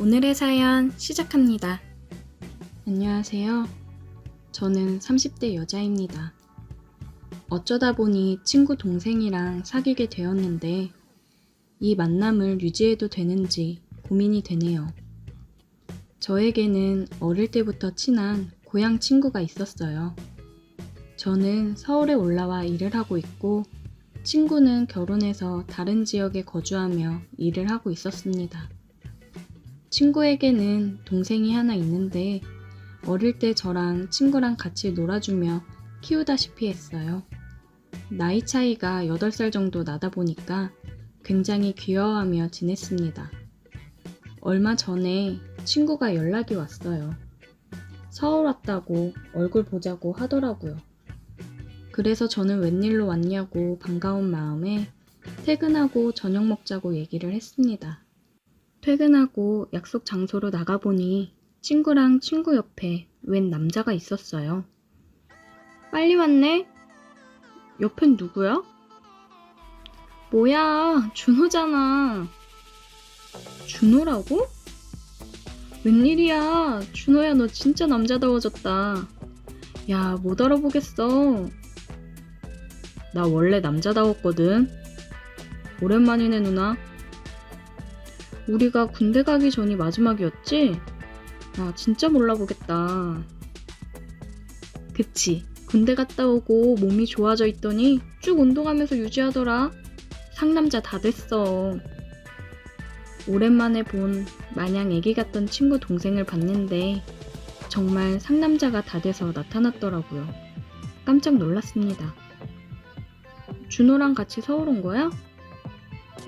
오늘의 사연 시작합니다. 안녕하세요. 저는 30대 여자입니다. 어쩌다 보니 친구 동생이랑 사귀게 되었는데 이 만남을 유지해도 되는지 고민이 되네요. 저에게는 어릴 때부터 친한 고향 친구가 있었어요. 저는 서울에 올라와 일을 하고 있고 친구는 결혼해서 다른 지역에 거주하며 일을 하고 있었습니다. 친구에게는 동생이 하나 있는데 어릴 때 저랑 친구랑 같이 놀아주며 키우다시피 했어요. 나이 차이가 8살 정도 나다 보니까 굉장히 귀여워하며 지냈습니다. 얼마 전에 친구가 연락이 왔어요. 서울 왔다고 얼굴 보자고 하더라고요. 그래서 저는 웬일로 왔냐고 반가운 마음에 퇴근하고 저녁 먹자고 얘기를 했습니다. 퇴근하고 약속 장소로 나가보니 친구랑 친구 옆에 웬 남자가 있었어요. 빨리 왔네? 옆엔 누구야? 뭐야, 준호잖아. 준호라고? 웬일이야, 준호야, 너 진짜 남자다워졌다. 야, 못 알아보겠어. 나 원래 남자다웠거든. 오랜만이네, 누나. 우리가 군대 가기 전이 마지막이었지? 아, 진짜 몰라보겠다. 그치, 군대 갔다 오고 몸이 좋아져 있더니 쭉 운동하면서 유지하더라. 상남자 다 됐어. 오랜만에 본 마냥 애기 같던 친구 동생을 봤는데 정말 상남자가 다 돼서 나타났더라고요. 깜짝 놀랐습니다. 준호랑 같이 서울 온 거야?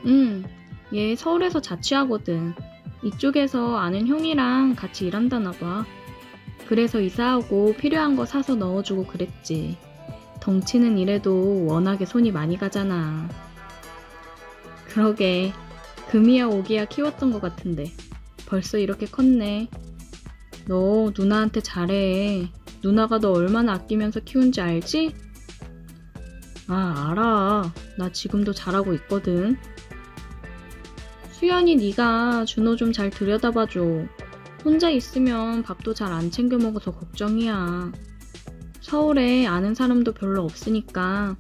응, 얘 서울에서 자취하거든. 이쪽에서 아는 형이랑 같이 일한다나 봐. 그래서 이사하고 필요한 거 사서 넣어주고 그랬지. 덩치는 이래도 워낙에 손이 많이 가잖아. 그러게, 금이야 오기야 키웠던 것 같은데 벌써 이렇게 컸네. 너 누나한테 잘해. 누나가 너 얼마나 아끼면서 키운지 알지? 아, 알아. 나 지금도 잘하고 있거든. 수연이 네가 준호 좀 잘 들여다봐줘. 혼자 있으면 밥도 잘 안 챙겨 먹어서 걱정이야. 서울에 아는 사람도 별로 없으니까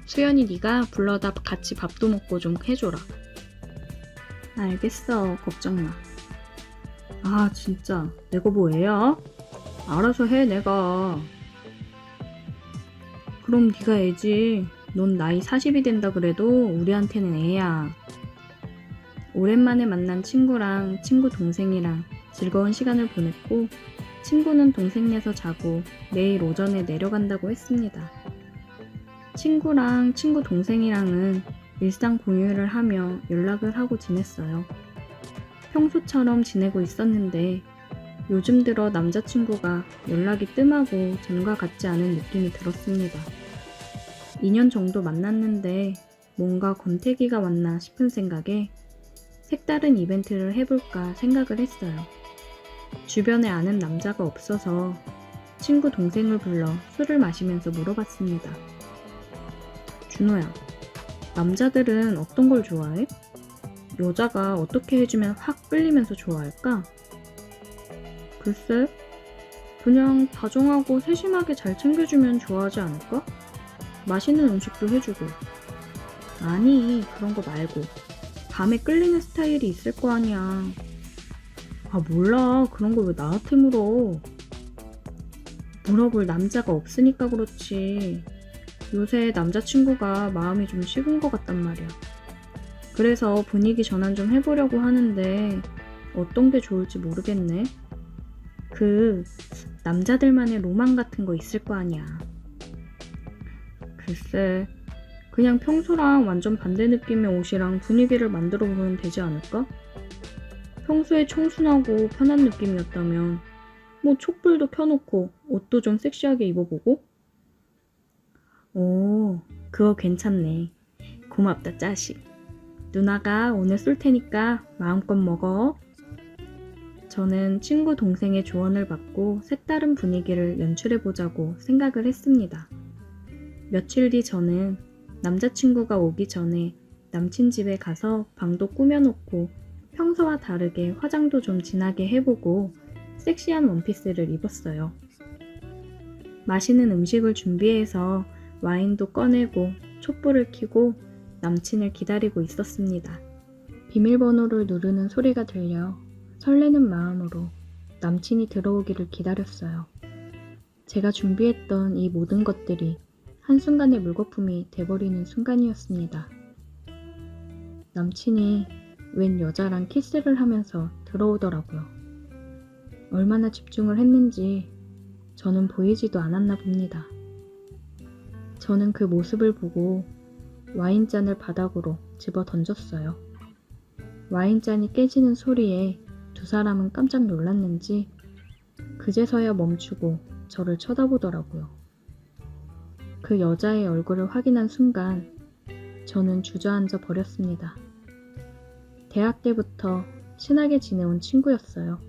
수연이 네가 불러다 같이 밥도 먹고 좀 해줘라. 알겠어. 걱정 마. 아, 진짜 내가 뭐 애야? 알아서 해, 내가. 그럼 네가 애지. 넌 나이 40이 된다 그래도 우리한테는 애야. 오랜만에 만난 친구랑 친구 동생이랑 즐거운 시간을 보냈고 친구는 동생네서 자고 내일 오전에 내려간다고 했습니다. 친구랑 친구 동생이랑은 일상 공유를 하며 연락을 하고 지냈어요. 평소처럼 지내고 있었는데 요즘 들어 남자친구가 연락이 뜸하고 전과 같지 않은 느낌이 들었습니다. 2년 정도 만났는데 뭔가 권태기가 왔나 싶은 생각에 색다른 이벤트를 해볼까 생각을 했어요. 주변에 아는 남자가 없어서 친구 동생을 불러 술을 마시면서 물어봤습니다. 준호야, 남자들은 어떤 걸 좋아해? 여자가 어떻게 해주면 확 끌리면서 좋아할까? 글쎄, 그냥 다정하고 세심하게 잘 챙겨주면 좋아하지 않을까? 맛있는 음식도 해주고. 아니, 그런 거 말고 밤에 끌리는 스타일이 있을 거 아니야. 아, 몰라. 그런 걸 왜 나한테 물어. 물어볼 남자가 없으니까 그렇지. 요새 남자친구가 마음이 좀 식은 것 같단 말이야. 그래서 분위기 전환 좀 해보려고 하는데 어떤 게 좋을지 모르겠네. 남자들만의 로망 같은 거 있을 거 아니야. 글쎄, 그냥 평소랑 완전 반대 느낌의 옷이랑 분위기를 만들어 보면 되지 않을까? 평소에 청순하고 편한 느낌이었다면 뭐 촛불도 켜놓고 옷도 좀 섹시하게 입어보고? 오, 그거 괜찮네. 고맙다, 짜식. 누나가 오늘 쏠 테니까 마음껏 먹어. 저는 친구 동생의 조언을 받고 색다른 분위기를 연출해보자고 생각을 했습니다. 며칠 뒤 저는 남자친구가 오기 전에 남친 집에 가서 방도 꾸며놓고 평소와 다르게 화장도 좀 진하게 해보고 섹시한 원피스를 입었어요. 맛있는 음식을 준비해서 와인도 꺼내고 촛불을 켜고 남친을 기다리고 있었습니다. 비밀번호를 누르는 소리가 들려 설레는 마음으로 남친이 들어오기를 기다렸어요. 제가 준비했던 이 모든 것들이 한순간에 물거품이 돼버리는 순간이었습니다. 남친이 웬 여자랑 키스를 하면서 들어오더라고요. 얼마나 집중을 했는지 저는 보이지도 않았나 봅니다. 저는 그 모습을 보고 와인잔을 바닥으로 집어 던졌어요. 와인잔이 깨지는 소리에 두 사람은 깜짝 놀랐는지 그제서야 멈추고 저를 쳐다보더라고요. 그 여자의 얼굴을 확인한 순간 저는 주저앉아 버렸습니다. 대학 때부터 친하게 지내온 친구였어요.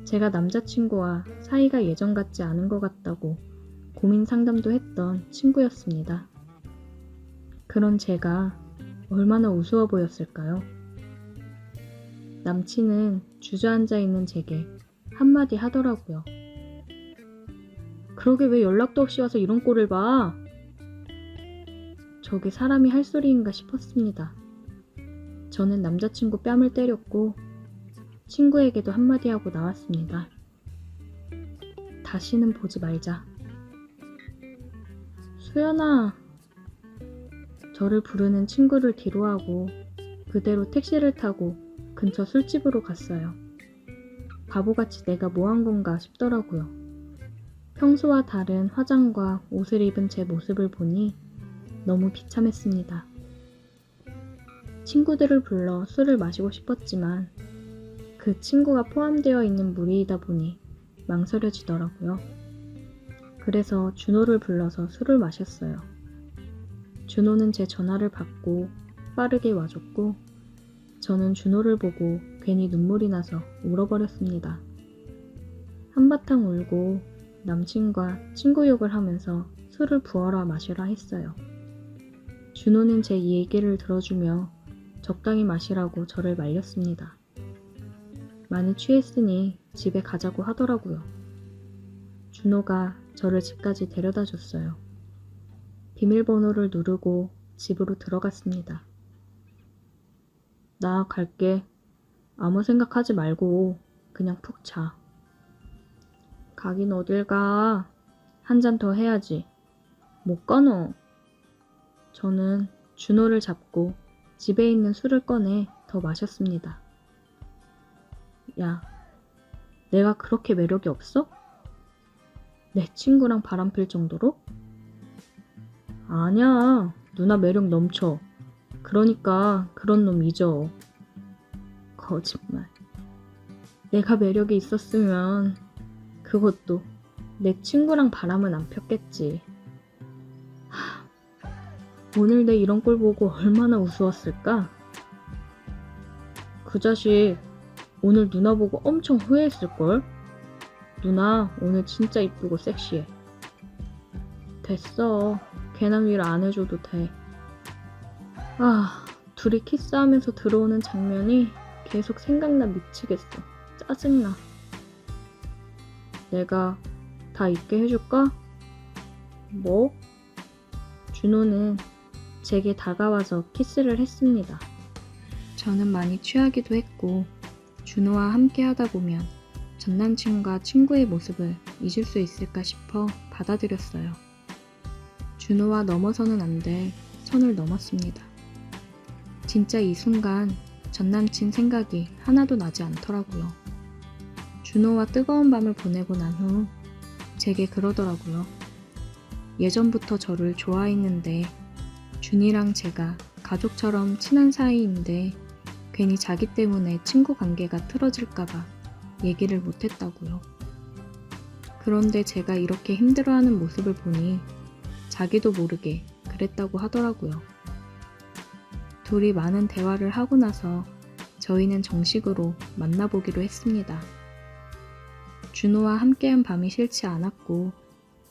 제가 남자친구와 사이가 예전 같지 않은 것 같다고 고민 상담도 했던 친구였습니다. 그런 제가 얼마나 우스워 보였을까요? 남친은 주저앉아 있는 제게 한마디 하더라고요. 그러게 왜 연락도 없이 와서 이런 꼴을 봐? 저게 사람이 할 소리인가 싶었습니다. 저는 남자친구 뺨을 때렸고 친구에게도 한마디 하고 나왔습니다. 다시는 보지 말자. 수연아. 저를 부르는 친구를 뒤로하고 그대로 택시를 타고 근처 술집으로 갔어요. 바보같이 내가 뭐 한 건가 싶더라고요. 평소와 다른 화장과 옷을 입은 제 모습을 보니 너무 비참했습니다. 친구들을 불러 술을 마시고 싶었지만 그 친구가 포함되어 있는 무리이다 보니 망설여지더라고요. 그래서 준호를 불러서 술을 마셨어요. 준호는 제 전화를 받고 빠르게 와줬고 저는 준호를 보고 괜히 눈물이 나서 울어버렸습니다. 한바탕 울고 남친과 친구 욕을 하면서 술을 부어라 마셔라 했어요. 준호는 제 얘기를 들어주며 적당히 마시라고 저를 말렸습니다. 많이 취했으니 집에 가자고 하더라고요. 준호가 저를 집까지 데려다 줬어요. 비밀번호를 누르고 집으로 들어갔습니다. 나 갈게. 아무 생각하지 말고 그냥 푹 자. 가긴 어딜 가. 한 잔 더 해야지. 못 가 너. 저는 준호를 잡고 집에 있는 술을 꺼내 더 마셨습니다. 야, 내가 그렇게 매력이 없어? 내 친구랑 바람필 정도로? 아니야, 누나 매력 넘쳐. 그러니까 그런 놈 잊어. 거짓말. 내가 매력이 있었으면 그것도 내 친구랑 바람은 안 폈겠지. 오늘 내 이런 꼴 보고 얼마나 우스웠을까? 그 자식 오늘 누나 보고 엄청 후회했을걸? 누나 오늘 진짜 이쁘고 섹시해. 됐어. 괜한 위로 안 해줘도 돼. 아, 둘이 키스하면서 들어오는 장면이 계속 생각나 미치겠어. 짜증나. 내가 다 있게 해줄까? 뭐? 준호는 제게 다가와서 키스를 했습니다. 저는 많이 취하기도 했고 준호와 함께 하다 보면 전남친과 친구의 모습을 잊을 수 있을까 싶어 받아들였어요. 준호와 넘어서는 안 될 선을 넘었습니다. 진짜 이 순간 전남친 생각이 하나도 나지 않더라고요. 준호와 뜨거운 밤을 보내고 난 후 제게 그러더라고요. 예전부터 저를 좋아했는데 준이랑 제가 가족처럼 친한 사이인데 괜히 자기 때문에 친구 관계가 틀어질까봐 얘기를 못했다고요. 그런데 제가 이렇게 힘들어하는 모습을 보니 자기도 모르게 그랬다고 하더라고요. 둘이 많은 대화를 하고 나서 저희는 정식으로 만나보기로 했습니다. 준호와 함께한 밤이 싫지 않았고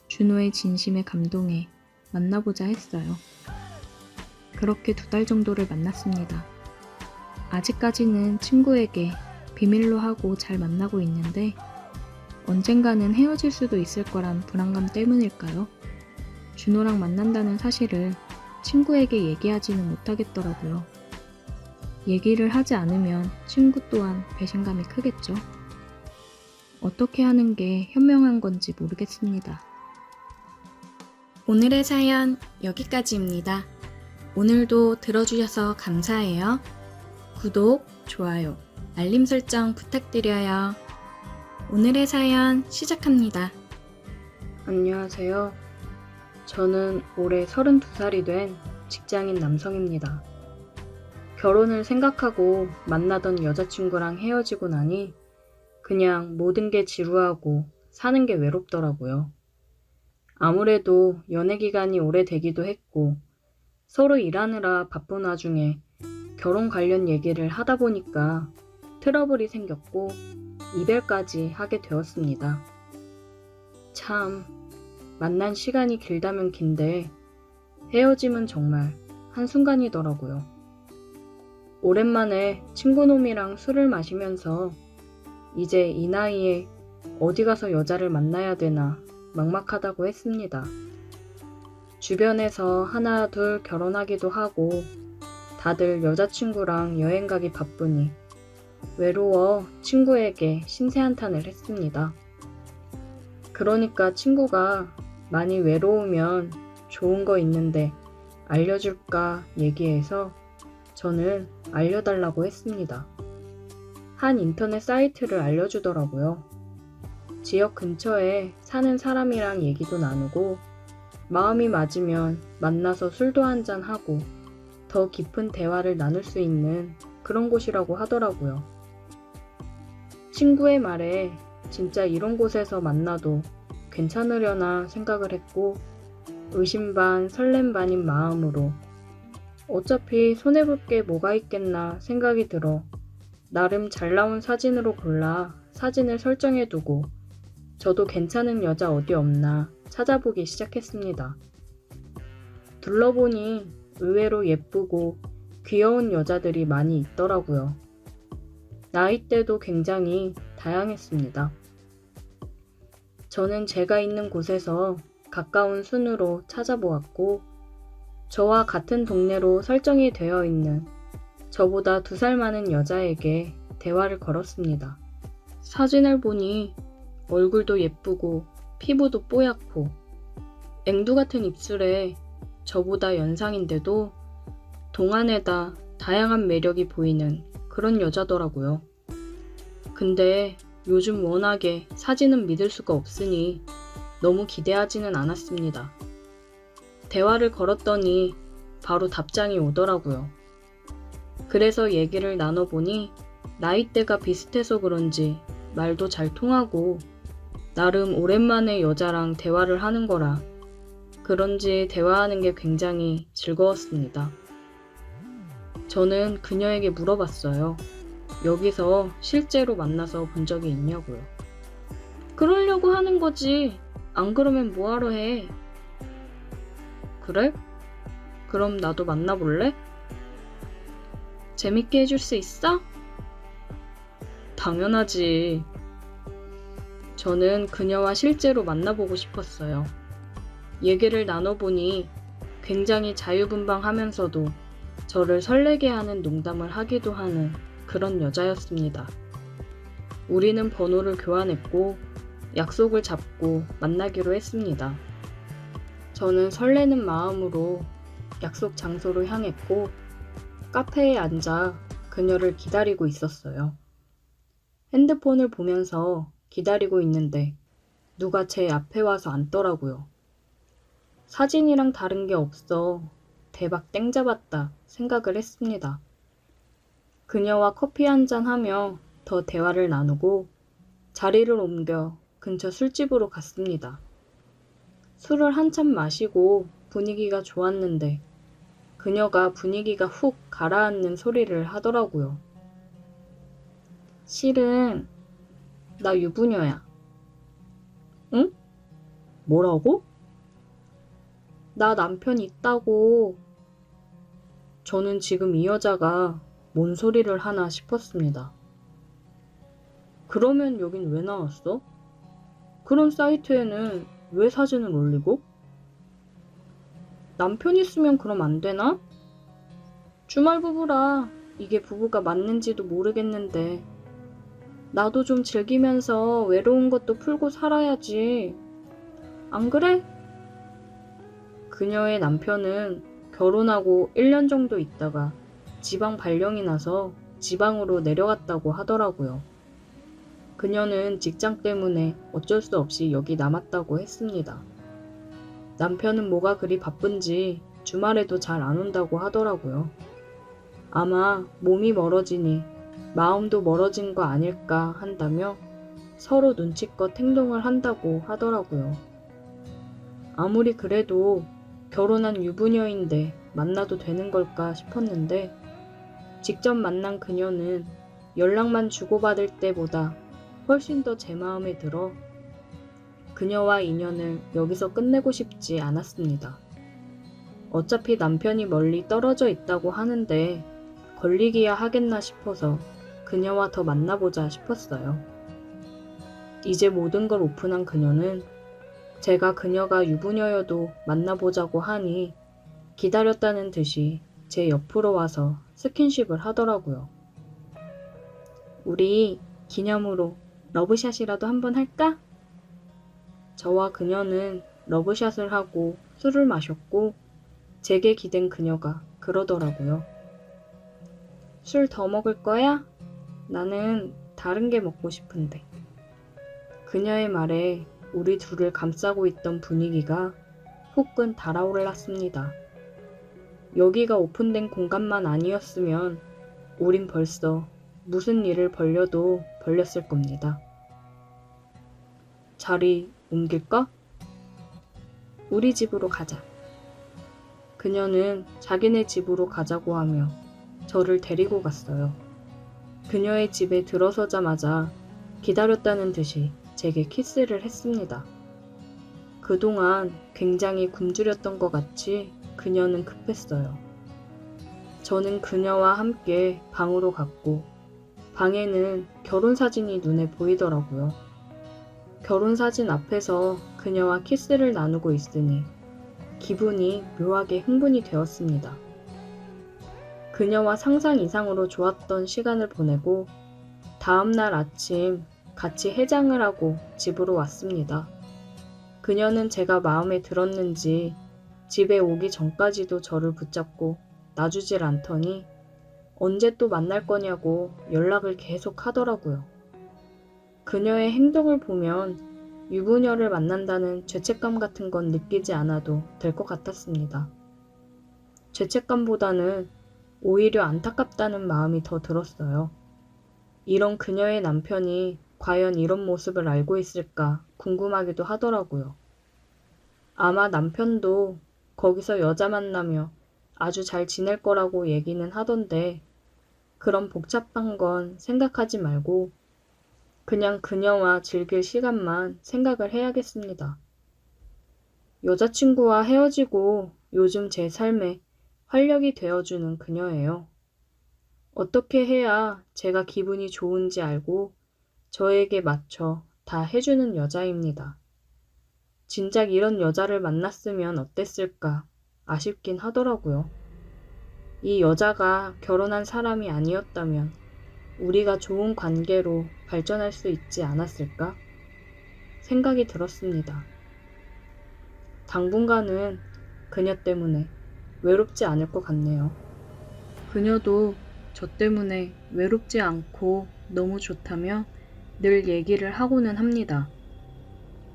준호의 진심에 감동해 만나보자 했어요. 그렇게 2달 정도를 만났습니다. 아직까지는 친구에게 비밀로 하고 잘 만나고 있는데 언젠가는 헤어질 수도 있을 거란 불안감 때문일까요? 준호랑 만난다는 사실을 친구에게 얘기하지는 못하겠더라고요. 얘기를 하지 않으면 친구 또한 배신감이 크겠죠. 어떻게 하는 게 현명한 건지 모르겠습니다. 오늘의 사연 여기까지입니다. 오늘도 들어주셔서 감사해요. 구독, 좋아요, 알림 설정 부탁드려요. 오늘의 사연 시작합니다. 안녕하세요. 저는 올해 32살이 된 직장인 남성입니다. 결혼을 생각하고 만나던 여자친구랑 헤어지고 나니 그냥 모든 게 지루하고 사는 게 외롭더라고요. 아무래도 연애 기간이 오래되기도 했고 서로 일하느라 바쁜 와중에 결혼 관련 얘기를 하다 보니까 트러블이 생겼고 이별까지 하게 되었습니다. 참, 만난 시간이 길다면 긴데 헤어짐은 정말 한순간이더라고요. 오랜만에 친구놈이랑 술을 마시면서 이제 이 나이에 어디 가서 여자를 만나야 되나 막막하다고 했습니다. 주변에서 하나 둘 결혼하기도 하고 다들 여자친구랑 여행 가기 바쁘니 외로워 친구에게 신세한탄을 했습니다. 그러니까 친구가 많이 외로우면 좋은 거 있는데 알려줄까 얘기해서 저는 알려달라고 했습니다. 한 인터넷 사이트를 알려주더라고요. 지역 근처에 사는 사람이랑 얘기도 나누고 마음이 맞으면 만나서 술도 한잔하고 더 깊은 대화를 나눌 수 있는 그런 곳이라고 하더라고요. 친구의 말에 진짜 이런 곳에서 만나도 괜찮으려나 생각을 했고 의심 반 설렘 반인 마음으로 어차피 손해볼 게 뭐가 있겠나 생각이 들어 나름 잘 나온 사진으로 골라 사진을 설정해두고 저도 괜찮은 여자 어디 없나 찾아보기 시작했습니다. 둘러보니 의외로 예쁘고 귀여운 여자들이 많이 있더라고요. 나이대도 굉장히 다양했습니다. 저는 제가 있는 곳에서 가까운 순으로 찾아보았고 저와 같은 동네로 설정이 되어 있는 저보다 2살 많은 여자에게 대화를 걸었습니다. 사진을 보니 얼굴도 예쁘고 피부도 뽀얗고 앵두 같은 입술에 저보다 연상인데도 동안에다 다양한 매력이 보이는 그런 여자더라고요. 근데 요즘 워낙에 사진은 믿을 수가 없으니 너무 기대하지는 않았습니다. 대화를 걸었더니 바로 답장이 오더라고요. 그래서 얘기를 나눠보니 나이대가 비슷해서 그런지 말도 잘 통하고 나름 오랜만에 여자랑 대화를 하는 거라 그런지 대화하는 게 굉장히 즐거웠습니다. 저는 그녀에게 물어봤어요. 여기서 실제로 만나서 본 적이 있냐고요. 그러려고 하는 거지. 안 그러면 뭐하러 해? 그래? 그럼 나도 만나볼래? 재밌게 해줄 수 있어? 당연하지. 저는 그녀와 실제로 만나보고 싶었어요. 얘기를 나눠보니 굉장히 자유분방하면서도 저를 설레게 하는 농담을 하기도 하는 그런 여자였습니다. 우리는 번호를 교환했고 약속을 잡고 만나기로 했습니다. 저는 설레는 마음으로 약속 장소로 향했고 카페에 앉아 그녀를 기다리고 있었어요. 핸드폰을 보면서 기다리고 있는데 누가 제 앞에 와서 앉더라고요. 사진이랑 다른 게 없어 대박 땡 잡았다 생각을 했습니다. 그녀와 커피 한잔 하며 더 대화를 나누고 자리를 옮겨 근처 술집으로 갔습니다. 술을 한참 마시고 분위기가 좋았는데 그녀가 분위기가 훅 가라앉는 소리를 하더라고요. 실은 나 유부녀야. 응? 뭐라고? 나 남편 있다고. 저는 지금 이 여자가 뭔 소리를 하나 싶었습니다. 그러면 여긴 왜 나왔어? 그런 사이트에는 왜 사진을 올리고? 남편 있으면 그럼 안 되나? 주말 부부라 이게 부부가 맞는지도 모르겠는데 나도 좀 즐기면서 외로운 것도 풀고 살아야지. 안 그래? 그녀의 남편은 결혼하고 1년 정도 있다가 지방 발령이 나서 지방으로 내려갔다고 하더라고요. 그녀는 직장 때문에 어쩔 수 없이 여기 남았다고 했습니다. 남편은 뭐가 그리 바쁜지 주말에도 잘 안 온다고 하더라고요. 아마 몸이 멀어지니 마음도 멀어진 거 아닐까 한다며 서로 눈치껏 행동을 한다고 하더라고요. 아무리 그래도 결혼한 유부녀인데 만나도 되는 걸까 싶었는데 직접 만난 그녀는 연락만 주고받을 때보다 훨씬 더 제 마음에 들어 그녀와 인연을 여기서 끝내고 싶지 않았습니다. 어차피 남편이 멀리 떨어져 있다고 하는데 걸리기야 하겠나 싶어서 그녀와 더 만나보자 싶었어요. 이제 모든 걸 오픈한 그녀는 제가 그녀가 유부녀여도 만나보자고 하니 기다렸다는 듯이 제 옆으로 와서 스킨십을 하더라고요. 우리 기념으로 러브샷이라도 한번 할까? 저와 그녀는 러브샷을 하고 술을 마셨고 제게 기댄 그녀가 그러더라고요. 술 더 먹을 거야? 나는 다른 게 먹고 싶은데. 그녀의 말에 우리 둘을 감싸고 있던 분위기가 후끈 달아올랐습니다. 여기가 오픈된 공간만 아니었으면 우린 벌써 무슨 일을 벌려도 벌렸을 겁니다. 자리 옮길까? 우리 집으로 가자. 그녀는 자기네 집으로 가자고 하며 저를 데리고 갔어요. 그녀의 집에 들어서자마자 기다렸다는 듯이 제게 키스를 했습니다. 그동안 굉장히 굶주렸던 것 같이 그녀는 급했어요. 저는 그녀와 함께 방으로 갔고 방에는 결혼사진이 눈에 보이더라고요. 결혼사진 앞에서 그녀와 키스를 나누고 있으니 기분이 묘하게 흥분이 되었습니다. 그녀와 상상 이상으로 좋았던 시간을 보내고 다음날 아침 같이 해장을 하고 집으로 왔습니다. 그녀는 제가 마음에 들었는지 집에 오기 전까지도 저를 붙잡고 놔주질 않더니 언제 또 만날 거냐고 연락을 계속 하더라고요. 그녀의 행동을 보면 유부녀를 만난다는 죄책감 같은 건 느끼지 않아도 될 것 같았습니다. 죄책감보다는 오히려 안타깝다는 마음이 더 들었어요. 이런 그녀의 남편이 과연 이런 모습을 알고 있을까 궁금하기도 하더라고요. 아마 남편도 거기서 여자 만나며 아주 잘 지낼 거라고 얘기는 하던데 그런 복잡한 건 생각하지 말고 그냥 그녀와 즐길 시간만 생각을 해야겠습니다. 여자친구와 헤어지고 요즘 제 삶에 활력이 되어주는 그녀예요. 어떻게 해야 제가 기분이 좋은지 알고 저에게 맞춰 다 해주는 여자입니다. 진작 이런 여자를 만났으면 어땠을까 아쉽긴 하더라고요. 이 여자가 결혼한 사람이 아니었다면 우리가 좋은 관계로 발전할 수 있지 않았을까 생각이 들었습니다. 당분간은 그녀 때문에 외롭지 않을 것 같네요. 그녀도 저 때문에 외롭지 않고 너무 좋다며 늘 얘기를 하고는 합니다.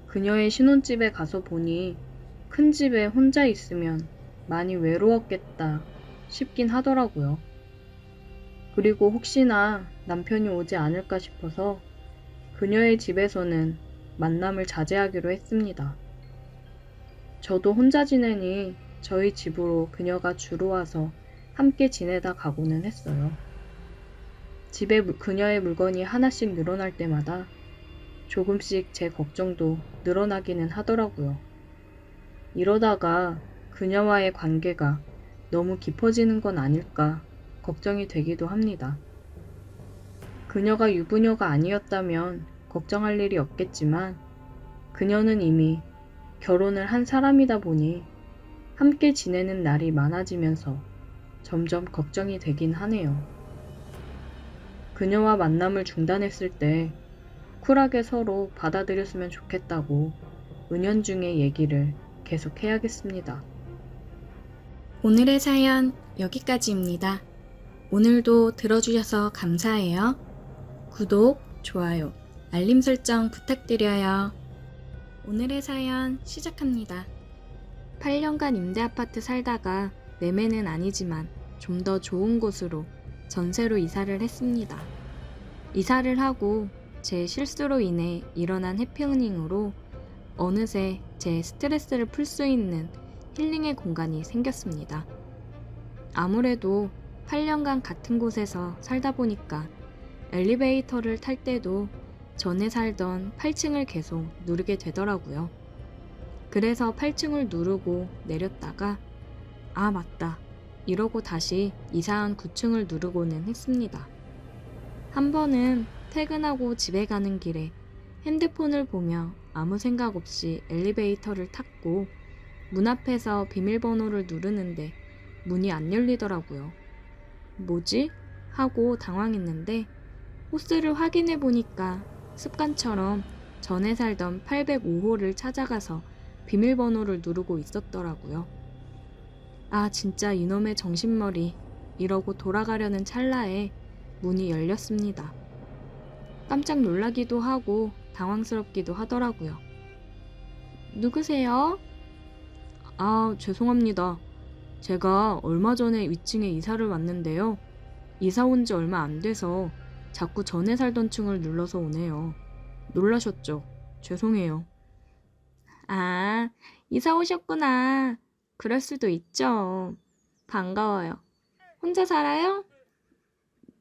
그녀의 신혼집에 가서 보니 큰 집에 혼자 있으면 많이 외로웠겠다 싶긴 하더라고요. 그리고 혹시나 남편이 오지 않을까 싶어서 그녀의 집에서는 만남을 자제하기로 했습니다. 저도 혼자 지내니 저희 집으로 그녀가 주로 와서 함께 지내다 가고는 했어요. 집에 그녀의 물건이 하나씩 늘어날 때마다 조금씩 제 걱정도 늘어나기는 하더라고요. 이러다가 그녀와의 관계가 너무 깊어지는 건 아닐까 걱정이 되기도 합니다. 그녀가 유부녀가 아니었다면 걱정할 일이 없겠지만 그녀는 이미 결혼을 한 사람이다 보니 함께 지내는 날이 많아지면서 점점 걱정이 되긴 하네요. 그녀와 만남을 중단했을 때 쿨하게 서로 받아들였으면 좋겠다고 은연중에 얘기를 계속 해야겠습니다. 오늘의 사연 여기까지입니다. 오늘도 들어주셔서 감사해요. 구독, 좋아요, 알림 설정 부탁드려요. 오늘의 사연 시작합니다. 8년간 임대아파트 살다가 매매는 아니지만 좀 더 좋은 곳으로 전세로 이사를 했습니다. 이사를 하고 제 실수로 인해 일어난 해프닝으로 어느새 제 스트레스를 풀 수 있는 힐링의 공간이 생겼습니다. 아무래도 8년간 같은 곳에서 살다 보니까 엘리베이터를 탈 때도 전에 살던 8층을 계속 누르게 되더라고요. 그래서 8층을 누르고 내렸다가 아 맞다 이러고 다시 이사한 9층을 누르고는 했습니다. 한 번은 퇴근하고 집에 가는 길에 핸드폰을 보며 아무 생각 없이 엘리베이터를 탔고 문 앞에서 비밀번호를 누르는데 문이 안 열리더라고요. 뭐지? 하고 당황했는데 호스를 확인해 보니까 습관처럼 전에 살던 805호를 찾아가서 비밀번호를 누르고 있었더라고요. 아 진짜 이놈의 정신머리 이러고 돌아가려는 찰나에 문이 열렸습니다. 깜짝 놀라기도 하고 당황스럽기도 하더라고요. 누구세요? 아 죄송합니다. 제가 얼마 전에 위층에 이사를 왔는데요. 이사 온 지 얼마 안 돼서 자꾸 전에 살던 층을 눌러서 오네요. 놀라셨죠? 죄송해요. 아, 이사 오셨구나. 그럴 수도 있죠. 반가워요. 혼자 살아요?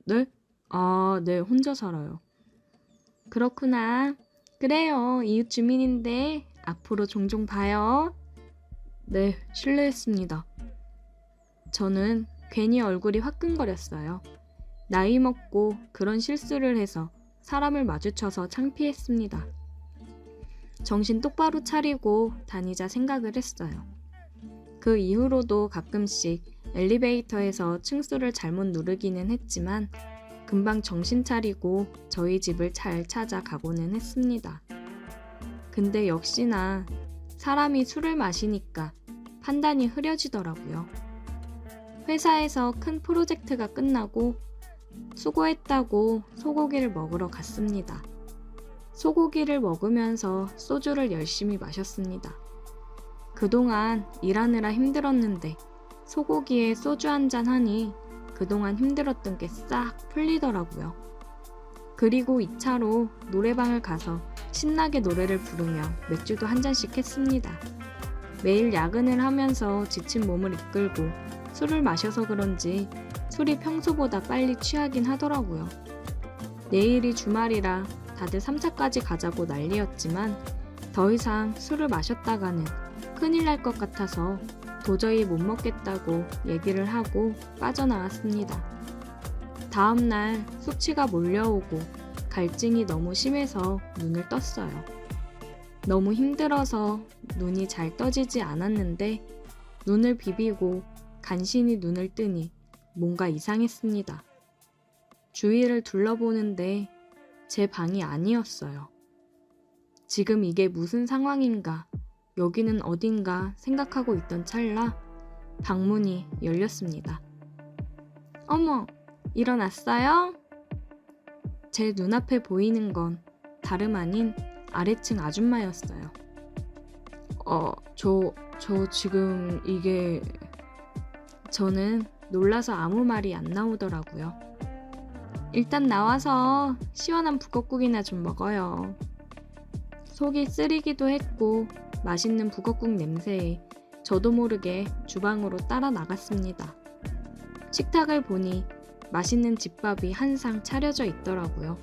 네? 아, 네, 혼자 살아요. 그렇구나. 그래요. 이웃 주민인데 앞으로 종종 봐요. 네, 실례했습니다. 저는 괜히 얼굴이 화끈거렸어요. 나이 먹고 그런 실수를 해서 사람을 마주쳐서 창피했습니다. 정신 똑바로 차리고 다니자 생각을 했어요. 그 이후로도 가끔씩 엘리베이터에서 층수를 잘못 누르기는 했지만 금방 정신 차리고 저희 집을 잘 찾아가고는 했습니다. 근데 역시나 사람이 술을 마시니까 판단이 흐려지더라고요. 회사에서 큰 프로젝트가 끝나고 수고했다고 소고기를 먹으러 갔습니다. 소고기를 먹으면서 소주를 열심히 마셨습니다. 그동안 일하느라 힘들었는데 소고기에 소주 한잔 하니 그동안 힘들었던 게 싹 풀리더라고요. 그리고 2차로 노래방을 가서 신나게 노래를 부르며 맥주도 한 잔씩 했습니다. 매일 야근을 하면서 지친 몸을 이끌고 술을 마셔서 그런지 술이 평소보다 빨리 취하긴 하더라고요. 내일이 주말이라 다들 3차까지 가자고 난리였지만 더 이상 술을 마셨다가는 큰일 날 것 같아서 도저히 못 먹겠다고 얘기를 하고 빠져나왔습니다. 다음날 숙취가 몰려오고 갈증이 너무 심해서 눈을 떴어요. 너무 힘들어서 눈이 잘 떠지지 않았는데 눈을 비비고 간신히 눈을 뜨니 뭔가 이상했습니다. 주위를 둘러보는데 제 방이 아니었어요. 지금 이게 무슨 상황인가, 여기는 어딘가 생각하고 있던 찰나 방문이 열렸습니다. 어머, 일어났어요? 제 눈앞에 보이는 건 다름 아닌 아래층 아줌마였어요. 저 지금 이게... 저는 놀라서 아무 말이 안 나오더라고요. 일단 나와서 시원한 북엇국이나 좀 먹어요. 속이 쓰리기도 했고 맛있는 북엇국 냄새에 저도 모르게 주방으로 따라 나갔습니다. 식탁을 보니 맛있는 집밥이 한 상 차려져 있더라고요.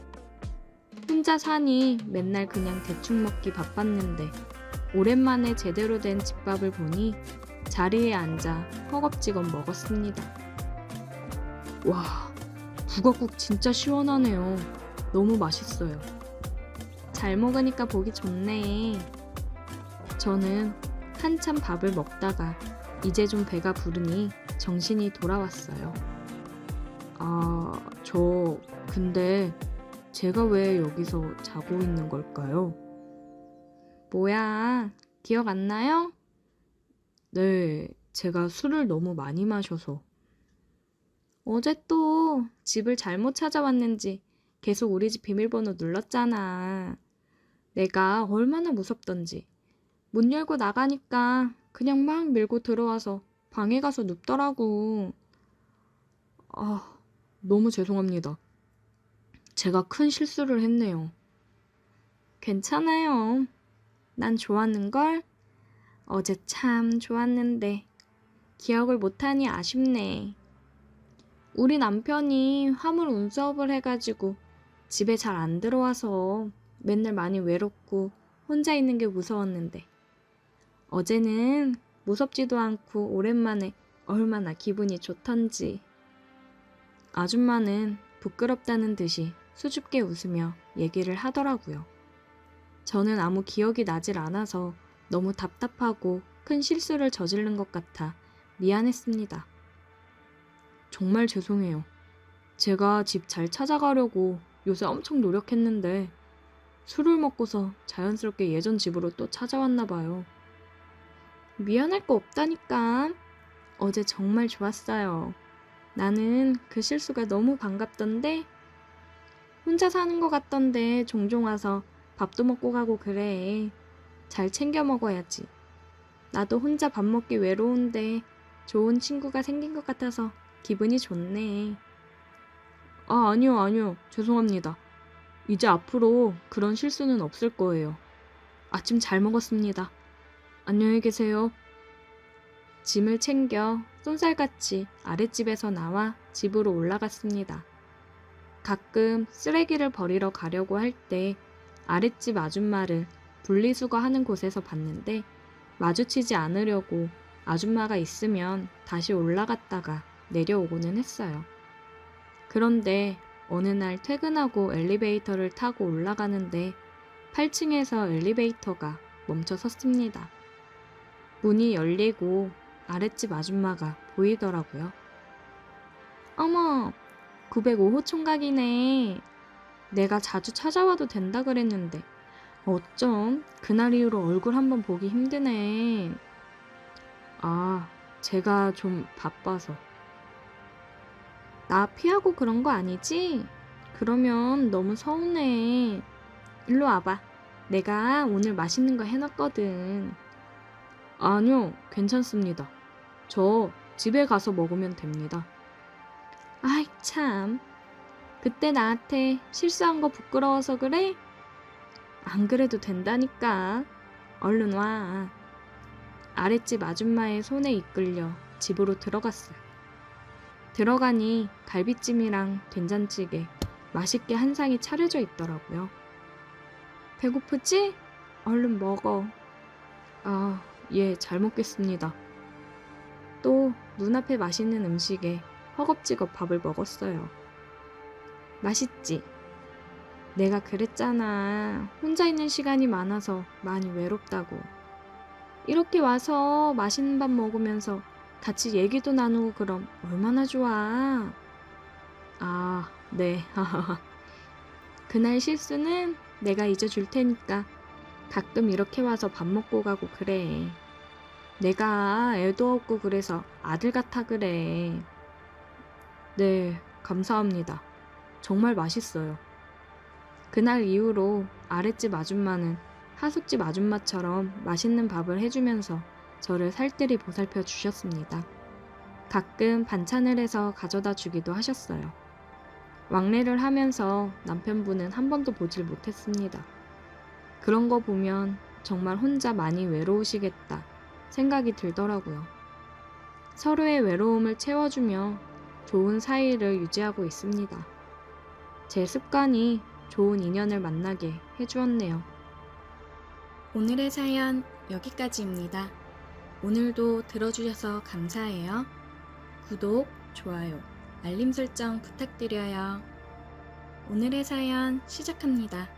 혼자 사니 맨날 그냥 대충 먹기 바빴는데 오랜만에 제대로 된 집밥을 보니 자리에 앉아 허겁지겁 먹었습니다. 와, 북엇국 진짜 시원하네요. 너무 맛있어요. 잘 먹으니까 보기 좋네. 저는 한참 밥을 먹다가 이제 좀 배가 부르니 정신이 돌아왔어요. 근데 제가 왜 여기서 자고 있는 걸까요? 뭐야, 기억 안 나요? 네, 제가 술을 너무 많이 마셔서. 어제 또 집을 잘못 찾아왔는지 계속 우리 집 비밀번호 눌렀잖아. 내가 얼마나 무섭던지. 문 열고 나가니까 그냥 막 밀고 들어와서 방에 가서 눕더라고. 너무 죄송합니다. 제가 큰 실수를 했네요. 괜찮아요. 난 좋았는걸? 어제 참 좋았는데 기억을 못하니 아쉽네. 우리 남편이 화물 운수업을 해가지고 집에 잘 안 들어와서 맨날 많이 외롭고 혼자 있는 게 무서웠는데 어제는 무섭지도 않고 오랜만에 얼마나 기분이 좋던지. 아줌마는 부끄럽다는 듯이 수줍게 웃으며 얘기를 하더라고요. 저는 아무 기억이 나질 않아서 너무 답답하고 큰 실수를 저지른 것 같아 미안했습니다. 정말 죄송해요. 제가 집 잘 찾아가려고 요새 엄청 노력했는데 술을 먹고서 자연스럽게 예전 집으로 또 찾아왔나 봐요. 미안할 거 없다니까. 어제 정말 좋았어요. 나는 그 실수가 너무 반갑던데. 혼자 사는 거 같던데 종종 와서 밥도 먹고 가고 그래. 잘 챙겨 먹어야지. 나도 혼자 밥 먹기 외로운데 좋은 친구가 생긴 것 같아서 기분이 좋네. 아니요. 죄송합니다. 이제 앞으로 그런 실수는 없을 거예요. 아침 잘 먹었습니다. 안녕히 계세요. 짐을 챙겨 쏜살같이 아랫집에서 나와 집으로 올라갔습니다. 가끔 쓰레기를 버리러 가려고 할 때 아랫집 아줌마를 분리수거하는 곳에서 봤는데 마주치지 않으려고 아줌마가 있으면 다시 올라갔다가 내려오고는 했어요. 그런데 어느 날 퇴근하고 엘리베이터를 타고 올라가는데 8층에서 엘리베이터가 멈춰 섰습니다. 문이 열리고 아랫집 아줌마가 보이더라고요. 어머, 905호 총각이네. 내가 자주 찾아와도 된다 그랬는데 어쩜 그날 이후로 얼굴 한번 보기 힘드네. 제가 좀 바빠서. 나 피하고 그런 거 아니지? 그러면 너무 서운해. 일로 와봐. 내가 오늘 맛있는 거 해놨거든. 아니요, 괜찮습니다. 저 집에 가서 먹으면 됩니다. 아이 참. 그때 나한테 실수한 거 부끄러워서 그래? 안 그래도 된다니까. 얼른 와. 아랫집 아줌마의 손에 이끌려 집으로 들어갔어요. 들어가니 갈비찜이랑 된장찌개 맛있게 한 상이 차려져 있더라고요. 배고프지? 얼른 먹어. 예, 잘 먹겠습니다. 또 눈앞에 맛있는 음식에 허겁지겁 밥을 먹었어요. 맛있지? 내가 그랬잖아. 혼자 있는 시간이 많아서 많이 외롭다고. 이렇게 와서 맛있는 밥 먹으면서 같이 얘기도 나누고 그럼 얼마나 좋아. 네. 그날 실수는 내가 잊어줄 테니까 가끔 이렇게 와서 밥 먹고 가고 그래. 내가 애도 없고 그래서 아들 같아 그래. 네, 감사합니다. 정말 맛있어요. 그날 이후로 아랫집 아줌마는 하숙집 아줌마처럼 맛있는 밥을 해주면서 저를 살뜰히 보살펴 주셨습니다. 가끔 반찬을 해서 가져다 주기도 하셨어요. 왕래를 하면서 남편분은 한 번도 보질 못했습니다. 그런 거 보면 정말 혼자 많이 외로우시겠다 생각이 들더라고요. 서로의 외로움을 채워주며 좋은 사이를 유지하고 있습니다. 제 습관이 좋은 인연을 만나게 해주었네요. 오늘의 사연 여기까지입니다. 오늘도 들어주셔서 감사해요. 구독, 좋아요, 알림 설정 부탁드려요. 오늘의 사연 시작합니다.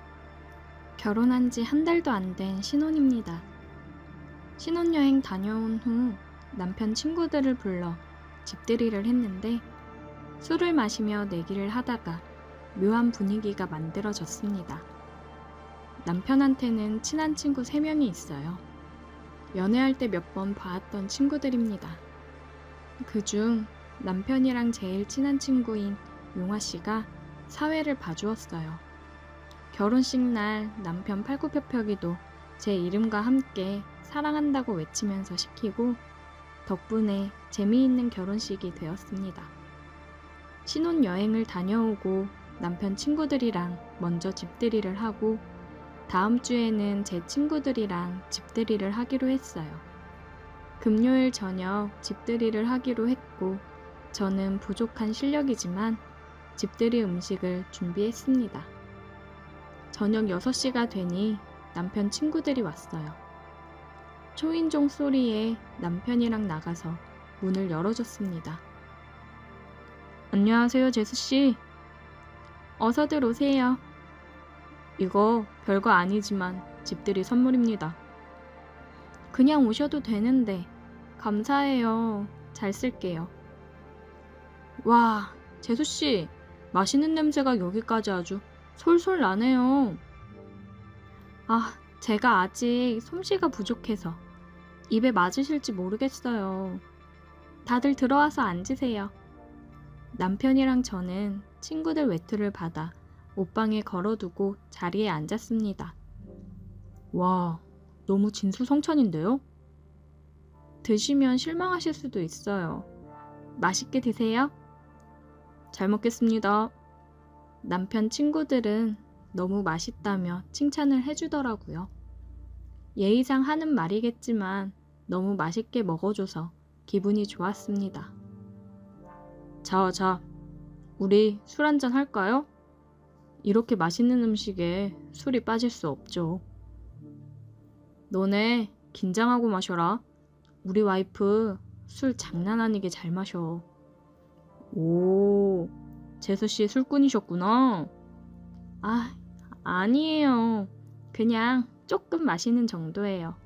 결혼한 지 한 달도 안 된 신혼입니다. 신혼여행 다녀온 후 남편 친구들을 불러 집들이를 했는데 술을 마시며 내기를 하다가 묘한 분위기가 만들어졌습니다. 남편한테는 친한 친구 3명이 있어요. 연애할 때 몇 번 봐왔던 친구들입니다. 그중 남편이랑 제일 친한 친구인 용화씨가 사회를 봐주었어요. 결혼식 날 남편 팔굽혀펴기도 제 이름과 함께 사랑한다고 외치면서 시키고 덕분에 재미있는 결혼식이 되었습니다. 신혼여행을 다녀오고 남편 친구들이랑 먼저 집들이를 하고 다음 주에는 제 친구들이랑 집들이를 하기로 했어요. 금요일 저녁 집들이를 하기로 했고 저는 부족한 실력이지만 집들이 음식을 준비했습니다. 저녁 6시가 되니 남편 친구들이 왔어요. 초인종 소리에 남편이랑 나가서 문을 열어줬습니다. 안녕하세요, 제수씨. 어서들 오세요. 이거 별거 아니지만 집들이 선물입니다. 그냥 오셔도 되는데 감사해요. 잘 쓸게요. 와, 제수씨, 맛있는 냄새가 여기까지 아주 솔솔 나네요. 아, 제가 아직 솜씨가 부족해서 입에 맞으실지 모르겠어요. 다들 들어와서 앉으세요. 남편이랑 저는 친구들 외투를 받아 옷방에 걸어두고 자리에 앉았습니다. 와, 너무 진수성찬인데요? 드시면 실망하실 수도 있어요. 맛있게 드세요. 잘 먹겠습니다. 남편 친구들은 너무 맛있다며 칭찬을 해주더라고요. 예의상 하는 말이겠지만 너무 맛있게 먹어줘서 기분이 좋았습니다. 자, 우리 술 한잔 할까요? 이렇게 맛있는 음식에 술이 빠질 수 없죠. 너네 긴장하고 마셔라. 우리 와이프 술 장난 아니게 잘 마셔. 오, 제수씨 술꾼이셨구나. 아, 아니에요. 그냥 조금 마시는 정도예요.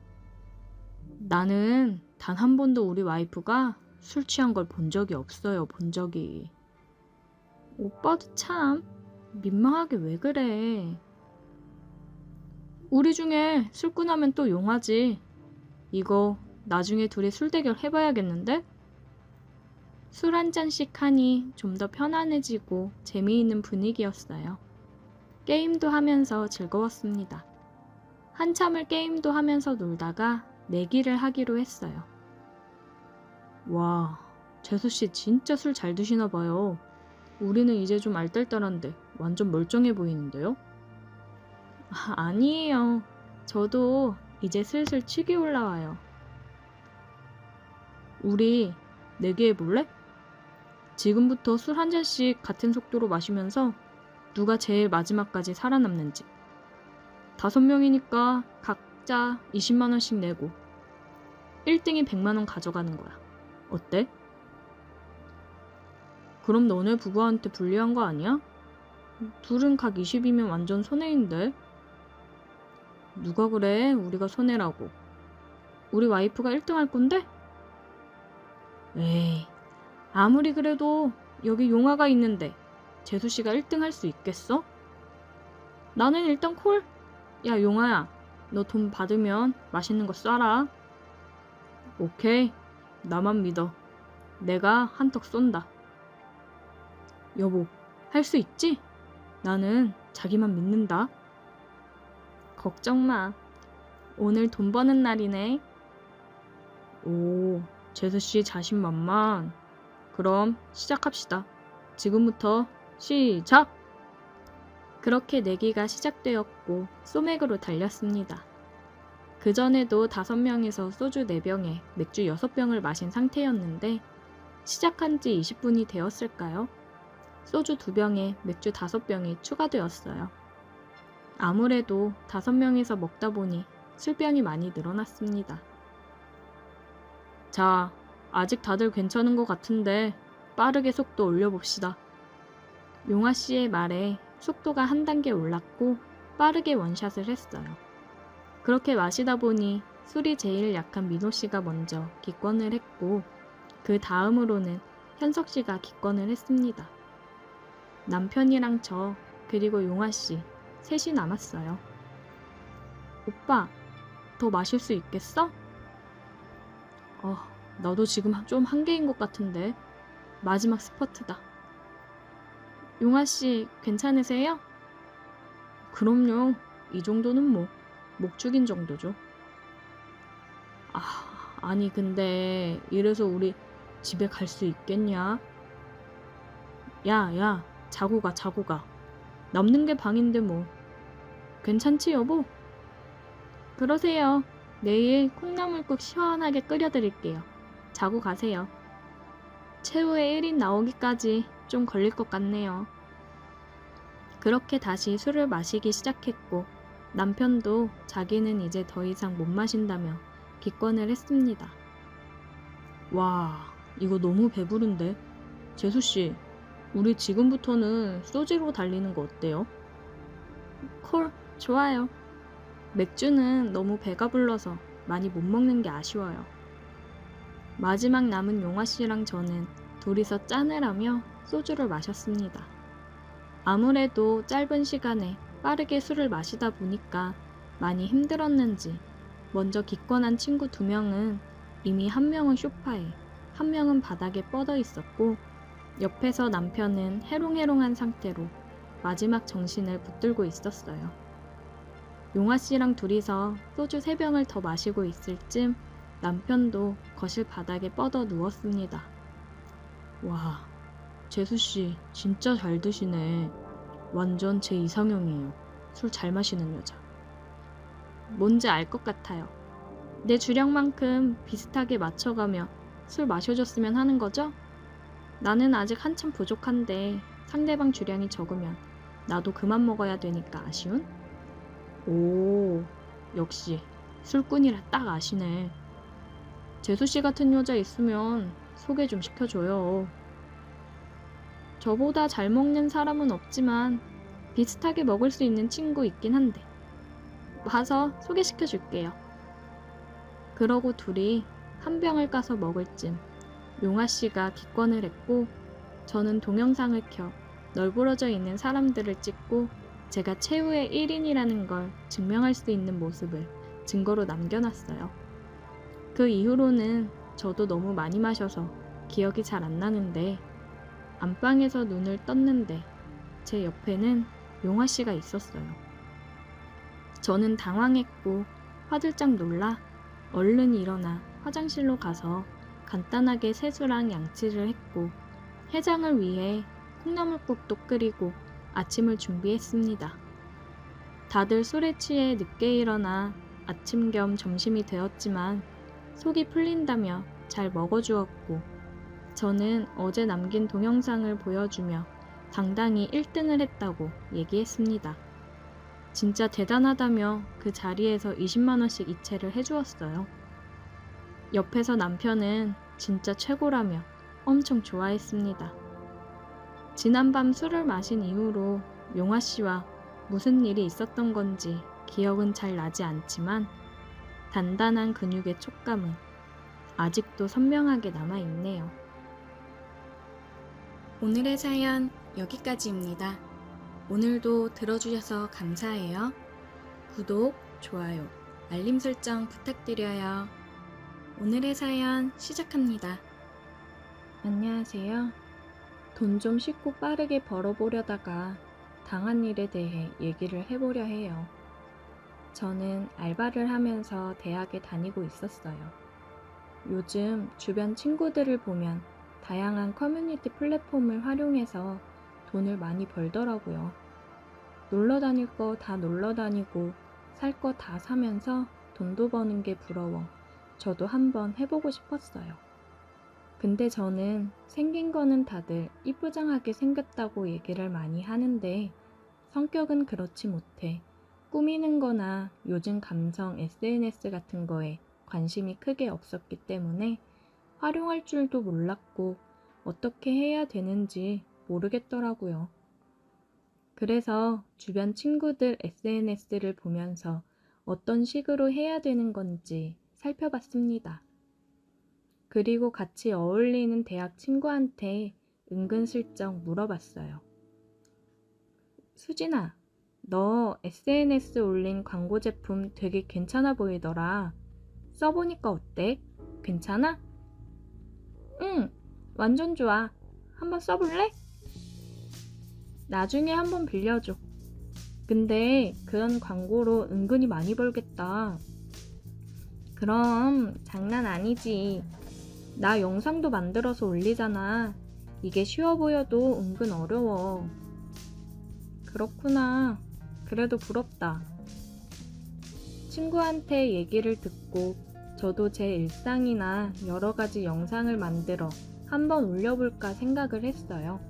나는 단 한 번도 우리 와이프가 술 취한 걸 본 적이 없어요, 본 적이. 오빠도 참 민망하게 왜 그래. 우리 중에 술꾼하면 또 용하지. 이거 나중에 둘이 술 대결 해봐야겠는데? 술 한 잔씩 하니 좀 더 편안해지고 재미있는 분위기였어요. 게임도 하면서 즐거웠습니다. 한참을 게임도 하면서 놀다가 내기를 하기로 했어요. 와, 재수씨 진짜 술 잘 드시나 봐요. 우리는 이제 좀 알딸딸한데 완전 멀쩡해 보이는데요? 아니에요. 저도 이제 슬슬 취기 올라와요. 우리 내기 해볼래? 지금부터 술 한 잔씩 같은 속도로 마시면서 누가 제일 마지막까지 살아남는지. 5명이니까 각자 20만 원씩 내고 1등이 100만 원 가져가는 거야. 어때? 그럼 너네 부부한테 불리한 거 아니야? 둘은 각 20이면 완전 손해인데. 누가 그래? 우리가 손해라고. 우리 와이프가 1등 할 건데? 에이, 아무리 그래도 여기 용화가 있는데 재수씨가 1등 할 수 있겠어? 나는 일단 콜. 야, 용화야, 너 돈 받으면 맛있는 거 쏴라. 오케이, 나만 믿어. 내가 한턱 쏜다. 여보, 할 수 있지? 나는 자기만 믿는다. 걱정 마. 오늘 돈 버는 날이네. 오, 재수씨 자신만만. 그럼 시작합시다. 지금부터 시작! 그렇게 내기가 시작되었고 소맥으로 달렸습니다. 그전에도 5명에서 소주 4병에 맥주 6병을 마신 상태였는데 시작한 지 20분이 되었을까요? 소주 2병에 맥주 5병이 추가되었어요. 아무래도 5명에서 먹다 보니 술병이 많이 늘어났습니다. 자, 아직 다들 괜찮은 것 같은데 빠르게 속도 올려봅시다. 용아 씨의 말에 속도가 한 단계 올랐고 빠르게 원샷을 했어요. 그렇게 마시다 보니 술이 제일 약한 민호 씨가 먼저 기권을 했고 그 다음으로는 현석 씨가 기권을 했습니다. 남편이랑 저 그리고 용아 씨 셋이 남았어요. 오빠, 더 마실 수 있겠어? 나도 지금 좀 한계인 것 같은데. 마지막 스퍼트다. 용아 씨 괜찮으세요? 그럼요. 이 정도는 뭐 목 죽인 정도죠. 아니 근데 이래서 우리 집에 갈 수 있겠냐? 야, 자고 가. 남는 게 방인데 뭐. 괜찮지 여보? 그러세요. 내일 콩나물국 시원하게 끓여드릴게요. 자고 가세요. 최후의 1인 나오기까지 좀 걸릴 것 같네요. 그렇게 다시 술을 마시기 시작했고 남편도 자기는 이제 더 이상 못 마신다며 기권을 했습니다. 와, 이거 너무 배부른데. 재수씨, 우리 지금부터는 소주로 달리는 거 어때요? 콜, 좋아요. 맥주는 너무 배가 불러서 많이 못 먹는 게 아쉬워요. 마지막 남은 용아 씨랑 저는 둘이서 짠을 하며 소주를 마셨습니다. 아무래도 짧은 시간에 빠르게 술을 마시다 보니까 많이 힘들었는지 먼저 기권한 친구 2명은 이미 한 명은 소파에, 한 명은 바닥에 뻗어 있었고 옆에서 남편은 해롱해롱한 상태로 마지막 정신을 붙들고 있었어요. 용아 씨랑 둘이서 소주 3병을 더 마시고 있을 쯤 남편도 거실 바닥에 뻗어 누웠습니다. 와, 재수씨 진짜 잘 드시네. 완전 제 이상형이에요. 술 잘 마시는 여자. 뭔지 알 것 같아요. 내 주량만큼 비슷하게 맞춰가며 술 마셔줬으면 하는 거죠? 나는 아직 한참 부족한데 상대방 주량이 적으면 나도 그만 먹어야 되니까 아쉬운? 오, 역시 술꾼이라 딱 아시네. 재수씨 같은 여자 있으면 소개 좀 시켜줘요. 저보다 잘 먹는 사람은 없지만 비슷하게 먹을 수 있는 친구 있긴 한데 와서 소개시켜줄게요. 그러고 둘이 한 병을 까서 먹을 쯤 용아 씨가 기권을 했고 저는 동영상을 켜 널브러져 있는 사람들을 찍고 제가 최후의 1인이라는 걸 증명할 수 있는 모습을 증거로 남겨놨어요. 그 이후로는 저도 너무 많이 마셔서 기억이 잘 안 나는데 안방에서 눈을 떴는데 제 옆에는 용아 씨가 있었어요. 저는 당황했고 화들짝 놀라 얼른 일어나 화장실로 가서 간단하게 세수랑 양치를 했고 해장을 위해 콩나물국도 끓이고 아침을 준비했습니다. 다들 술에 취해 늦게 일어나 아침 겸 점심이 되었지만 속이 풀린다며 잘 먹어주었고 저는 어제 남긴 동영상을 보여주며 당당히 1등을 했다고 얘기했습니다. 진짜 대단하다며 그 자리에서 20만원씩 이체를 해주었어요. 옆에서 남편은 진짜 최고라며 엄청 좋아했습니다. 지난밤 술을 마신 이후로 용아 씨와 무슨 일이 있었던 건지 기억은 잘 나지 않지만 단단한 근육의 촉감은 아직도 선명하게 남아있네요. 오늘의 사연 여기까지입니다. 오늘도 들어주셔서 감사해요. 구독, 좋아요, 알림 설정 부탁드려요. 오늘의 사연 시작합니다. 안녕하세요. 돈 좀 쉽고 빠르게 벌어보려다가 당한 일에 대해 얘기를 해보려 해요. 저는 알바를 하면서 대학에 다니고 있었어요. 요즘 주변 친구들을 보면 다양한 커뮤니티 플랫폼을 활용해서 돈을 많이 벌더라고요. 놀러 다닐 거 다 놀러 다니고 살 거 다 사면서 돈도 버는 게 부러워 저도 한번 해보고 싶었어요. 근데 저는 생긴 거는 다들 이쁘장하게 생겼다고 얘기를 많이 하는데 성격은 그렇지 못해 꾸미는 거나 요즘 감성 SNS 같은 거에 관심이 크게 없었기 때문에 활용할 줄도 몰랐고 어떻게 해야 되는지 모르겠더라고요. 그래서 주변 친구들 SNS를 보면서 어떤 식으로 해야 되는 건지 살펴봤습니다. 그리고 같이 어울리는 대학 친구한테 은근슬쩍 물어봤어요. 수진아, 너 SNS 올린 광고 제품 되게 괜찮아 보이더라. 써보니까 어때? 괜찮아? 응, 완전 좋아. 한번 써볼래? 나중에 한번 빌려줘. 근데 그런 광고로 은근히 많이 벌겠다. 그럼 장난 아니지. 나 영상도 만들어서 올리잖아. 이게 쉬워 보여도 은근 어려워. 그렇구나. 그래도 부럽다. 친구한테 얘기를 듣고 저도 제 일상이나 여러 가지 영상을 만들어 한번 올려볼까 생각을 했어요.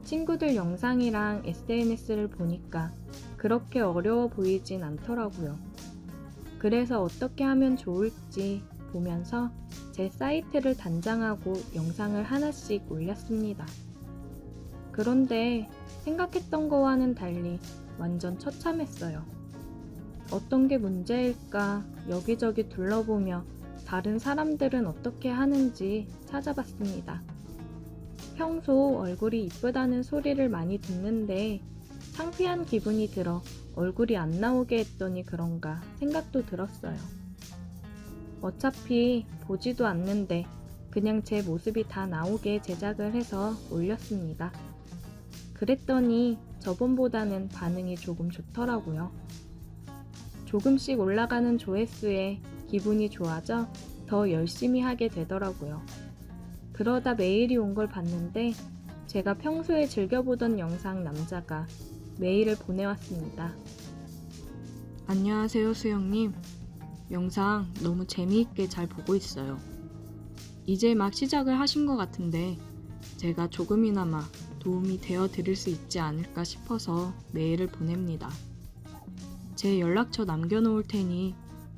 친구들 영상이랑 SNS를 보니까 그렇게 어려워 보이진 않더라고요. 그래서 어떻게 하면 좋을지 보면서 제 사이트를 단장하고 영상을 하나씩 올렸습니다. 그런데 생각했던 거와는 달리 완전 처참했어요. 어떤 게 문제일까 여기저기 둘러보며 다른 사람들은 어떻게 하는지 찾아봤습니다. 평소 얼굴이 이쁘다는 소리를 많이 듣는데 창피한 기분이 들어 얼굴이 안 나오게 했더니 그런가 생각도 들었어요. 어차피 보지도 않는데 그냥 제 모습이 다 나오게 제작을 해서 올렸습니다. 그랬더니 저번보다는 반응이 조금 좋더라고요. 조금씩 올라가는 조회수에 기분이 좋아져 더 열심히 하게 되더라고요. 그러다 메일이 온 걸 봤는데 제가 평소에 즐겨보던 영상 남자가 메일을 보내왔습니다. 안녕하세요, 수영님. 영상 너무 재미있게 잘 보고 있어요. 이제 막 시작을 하신 것 같은데 제가 조금이나마 도움이 되어 드릴 수 있지 않을까 싶어서 메일을 보냅니다. 제 연락처 남겨놓을 테니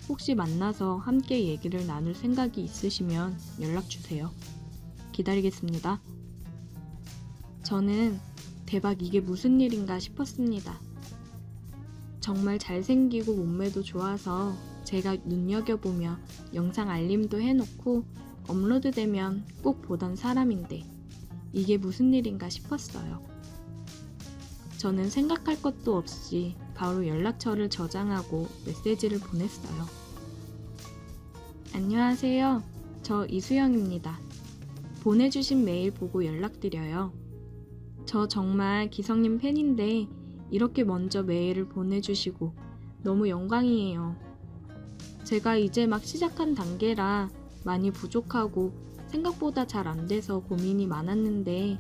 혹시 만나서 함께 얘기를 나눌 생각이 있으시면 연락 주세요. 기다리겠습니다. 저는 대박 이게 무슨 일인가 싶었습니다. 정말 잘생기고 몸매도 좋아서 제가 눈여겨보며 영상 알림도 해놓고 업로드되면 꼭 보던 사람인데 이게 무슨 일인가 싶었어요. 저는 생각할 것도 없이 바로 연락처를 저장하고 메시지를 보냈어요. 안녕하세요. 저 이수영입니다. 보내주신 메일 보고 연락드려요. 저 정말 기성님 팬인데 이렇게 먼저 메일을 보내주시고 너무 영광이에요. 제가 이제 막 시작한 단계라 많이 부족하고 생각보다 잘 안 돼서 고민이 많았는데